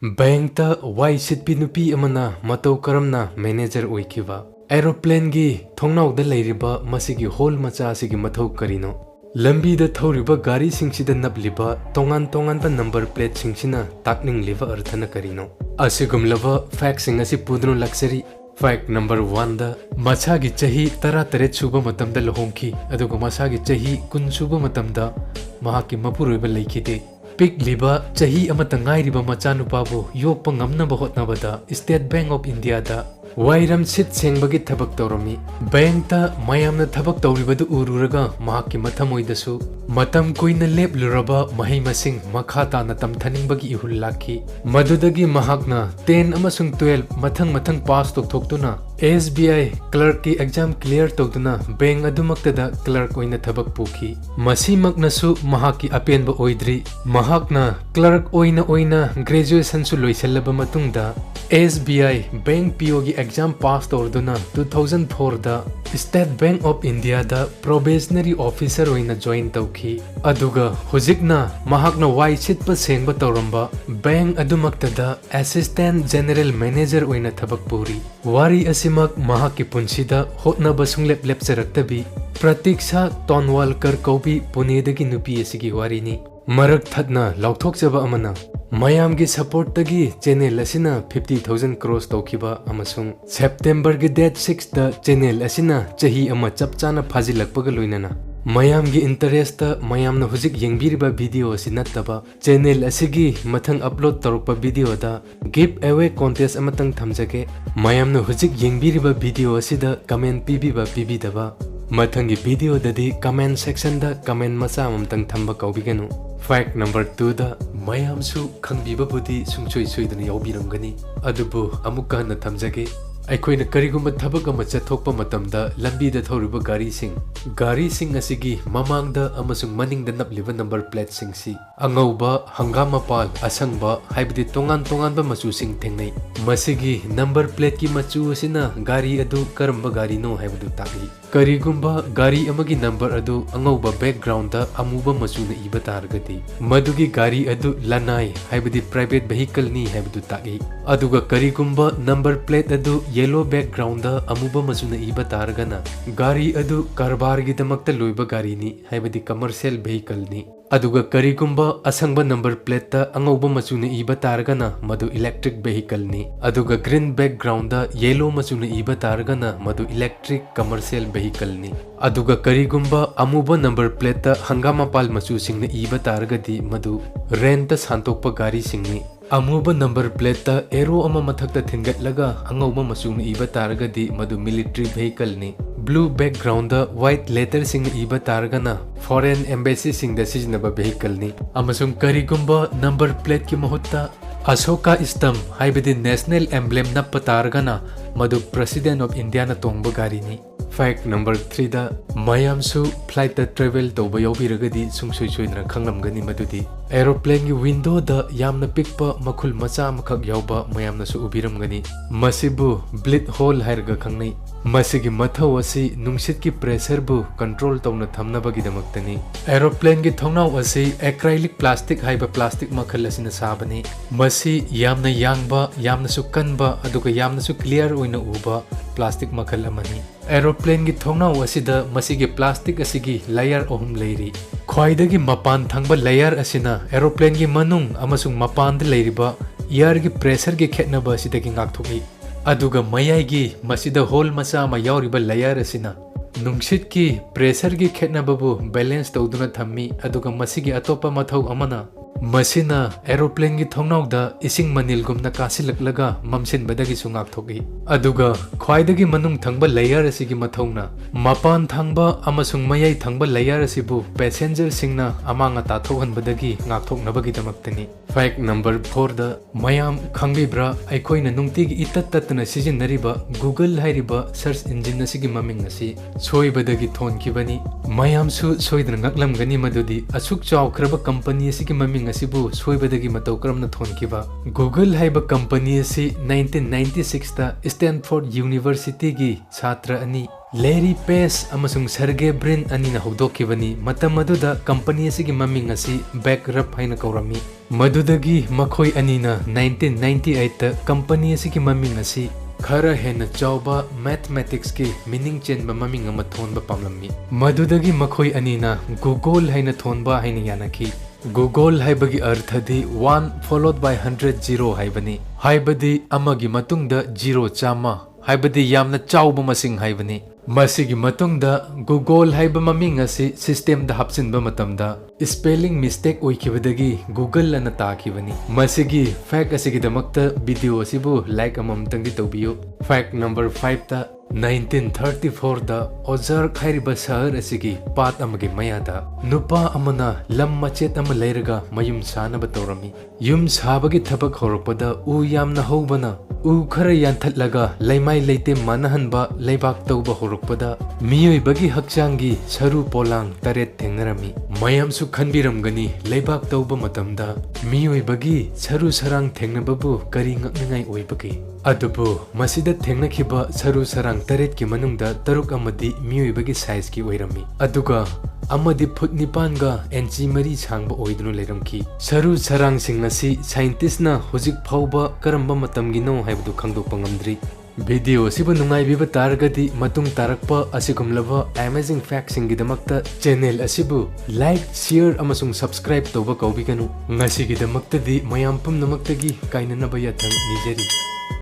bank Y सिटपी नुपी अमना मतौ करमना manager ओइखिबा aeroplane गी थोंनाउदा लेरिबा मसिगी whole मचा सिगी मथौ करिनो लंबी द थौरिबा गाड़ी सिंगसिदा नबलिबा तोंगान तोंगान बा नंबर प्लेट सिंगसिना ताकनिंग लिबा अर्थना करिनो असिगुमलबा फैक्ट सिंग असि पुदनो लक्सरी फैक्ट नंबर 1 द मसागी चही 13 सुबा मतमदा लहोंखी अदुगा मसागी चही 10 सुबा मतमदा महाकी मपुरोइबा लेखिते पिक लिबा चही अमतंगाइरिबा मचानुपाबु योक्पा ngamnaba hotnabada state bank of India दा वाइरम सिट सेंगबगी थबक तौरमी बैंक ता मयामना थबक तौरिबदु उरुरगा महाकी मथमोइदसु मतम कुइना लेपलुरबा मही मसिंग मखा ताना तमथनिंगबगी इहुल लाखी मदुदगी महाकना 10 अमसुंग 12 मथंग मथंग पास तोक्थोक्तुना SBI क्लर्क की एग्जाम क्लियर तौदुना बैंक अदुमक्तदा क्लर्क ओइना थबक पुखी मसीमकनसु महाकी अपेनबा ओइद्री महाकना क्लर्क ओइना ग्रेजुएशन सु लोइसल्लबा मतुंगदा SBI बैंक PO की एग्जाम पास तौरदुना 2004 दा स्टेट बैंक ऑफ इंडिया दा प्रोबेशनरी ऑफिसर ओइना जॉइन तौखी अदुगा हुजिकना महाकना वाई सिटपा सेंगबा तौरंबा बैंक अदुमक्तदा असिस्टेंट जनरल मैनेजर ओइना थबक पुरी वारी असिमक महाकी पुंसीदा होटनबा सुंगलेप लेपचरक्तबी प्रतीक्षा तोनवालकर कौबी पुनेदगी नुपी असिगी वारीनी मरक थदना लौथोकचबा अमना मयाम की सपोर्ट तगी चैनल असिना 50,000 क्रॉस तौखिबा अमसुंग सेप्टेम्बर की डेट 6 द चैनल असिना चही अमा चपचाना फाजिलकपगा लोइनना मयाम की इंटरेस्ट मयामना हुजिक येंगबिरिबा वीडियो असि नत्तबा चैनल असिगी मथंग अपलोड तौरपा वीडियो दा गिव अवे कॉन्टेस्ट अमतंग थमजगे मयामना हुजिक येंगबिरिबा वीडियो असिदा कमेंट पीबीबा पीबीदबा मथंगी वीडियो ददी कमेंट सेक्शन दा कमेंट मचा अमतंग थंबा कौबिगनु फैक्ट नंबर 2 दा मयामसु खंगबिबबुदी सुंगचोइ सोइदना याउबिरमगनी अदुबु अमुक्का न थमजगे अखोइना करिगुम्बा थबक अमा चथोकपा मतमदा लंबीदा थौरिबा गारीसिंग असिगी ममांगदा अमसुंग मनिंगदा नपलिबा नंबर प्लेट सिंगसी अंगौबा हंगामपाल असंगबा हाइबदि तोंगान तोंगानबा मचुसिंग थेंगनै मसिगी नंबर प्लेट की मचु असिना गारी अदु करम्बा गारीनो हाइबदु तागी करिगुम्बा गारी अमगी नंबर अदु अंगौबा बैकग्राउंड दा अमुबा मचुना इबा तारगदी मदुगी गारी अदु लनाई हाइबदि प्राइवेट वेहिकल नि हाइबदु तागी अदुगा करिगुम्बा नंबर प्लेट अदु येलो बैकग्राउंड दा अमुबा मचुना इबा तारगना गारी अदु कारबार गी दमक्ता लोइबा गारी नि हाइबदि कमर्शियल वेहिकल नि अदुगा करिगुम्बा असंगबा नंबर प्लेट ता अंगौबा मचुना इबा तारगना मदु इलेक्ट्रिक वेहिकल नि अदुगा ग्रीन बैकग्राउंड दा येलो मचुना इबा तारगना मदु इलेक्ट्रिक कमर्शियल वेहिकल नि अदुगा करिगुम्बा अमुबा नंबर प्लेट ता हंगामापाल मचु सिंगना इबा तारगदी मदु रेंट सांतोकपा गारी सिंगनि अमुबा नंबर प्लेट ता एरो अमा मथक्ता थिनगटलगा अंगौबा मचुना इबा तारगदी मदु मिलिट्री वेहिकल नि ब्लू बैकग्राउंड दा व्हाइट लेटर सिंग इबा तारगना फॉरेन एम्बेसी सिंग दा सिजनबा वेहिकल नि अमसुंग करिगुम्बा नंबर प्लेट की महुत्ता अशोका स्तंभ हाइबदि नेशनल एम्ब्लेम नप्पा तारगना मदु प्रेसिडेंट ऑफ इंडिया ना तोंगबा गारी नि फैक्ट नंबर 3 दा मयामसु फ्लाइट दा ट्रेवल तौबा याउबिरगदी सुंगसोइ सोइना खंगलमगनी मदुदी एरोप्लेन की विंडो दा यामना पिकपा मखुल मचा मखक याउबा मयामनासु उबिरमगनी मसिबु ब्लिड होल हाइरगा खंगनै मसिगी मथौ असि नुंगसित की प्रेशर बु कंट्रोल तौना थमनबगिदमक्तनी एरोप्लेन की थौनाउ असि एक्राइलिक प्लास्टिक हाइबा प्लास्टिक मखल असिना साबनी मसि यामना यांगबा यामनासु कनबा अदुगा यामनासु क्लियर ओइना उबा प्लास्टिक मखल अमनी एरोप्लेन की थौनाउ असिदा मसिगी प्लास्टिक असिगी लेयर अहुम लेरी ख्वाइदगी मपान थंगबा लेयर असिना एरोप्लेन की मनुंग अमसुंग मपान द लेरिबा एयर की प्रेशर की खेतनबा असिदगी गाक्थोकी अदुगा मयाइगी मसिदा होल मचा मा याउरिबा लेयर असिना नुंगसित की प्रेशर की खेतनबबु बैलेंस तौदुना थम्मी अदुगा मसिगी अतोपा मथौ अमना मसिना एरोप्लेन की थौनाउदा इसिंग मनिलगुमना कासिलकलगा ममसिनबदगी सुंगाक्थोकी अदुगा ख्वाइदगी मनुंग थंगबा लेयर असिगी मथौना मपान थंगबा अमसुंग मयाइ थंगबा लेयर असिबु पैसेंजर सिंगना अमांगा ताथोहनबदगी गाक्थोकनबगिदमक्तनी फैक्ट नंबर 4 दा मयाम खंगबिब्रा अखोइना नुंगतिगी इतत ततना सिजिनरिबा गूगल हाइरिबा सर्च इंजिन असिगी ममिंग असि सोइबदगी थोनखिबनी मयामसु सोइदना ngaklamgani मदुदी असुक चावख्रबा कंपनी असिगी ममिंग असिबु सोइबदगी मतौ क्रमना थोनखिबा गूगल हाइबा कंपनी असि 1996 ता स्टैनफोर्ड यूनिवर्सिटी की छात्र अनि Larry Page amasung Sergey Brin anina hꯧdokibani matam aduda company asigi maming asi Backrub haina kaurami madudagi makhoi anina 1998 ta company asigi maming asi khara hena chauba mathematics ki meaning chenba maming ama thonba pamlammi madudagi makhoi anina Google haina thonba haina yanaki Google haibagi arthadi 1 followed by 100 0 haibani haibadi amagi matungda 0 chama haibadi yamna chauba masing haibani masigi matungda Google haiba maming asi system da hapsinba matamda spelling mistake oikibadagi Google lana taakibani masigi fact asigi damakta video asibu like amamtangi tawbiyo fact number 5 ta 1934 da Ozar khairiba sahar asigi pat amagi mayada nupa amana lam machet ama leiraga mayum sanaba tawrami yum sabagi thabak horakpada u yamna hobana u khara yanthatlaga laimai leite manahanba leibak tawba horokpada miyoibagi hakchangi saru polang taret thengnarami mayam su khanbiramgani leibak tawba matamda miyoibagi saru sarang thengnababu kari ngakningai oibagi adubu masida thengnakiba saru sarang taret ki manungda taruk amadi miyoibagi size ki oirami aduga amadi phut nipan ga enchi mari changba oidunu leramki saru sarang sing asi scientist na hojik phauba karamba matamgino haibdu khangdokpa ngamdri video sibu nungai biba targadi matung tarakpa asigumlaba amazing facts singidamakta channel asibu like share amasung subscribe toba kaubiganu ngasi gidamakta di mayam pumnamaktagi kainanaba yathang nijeri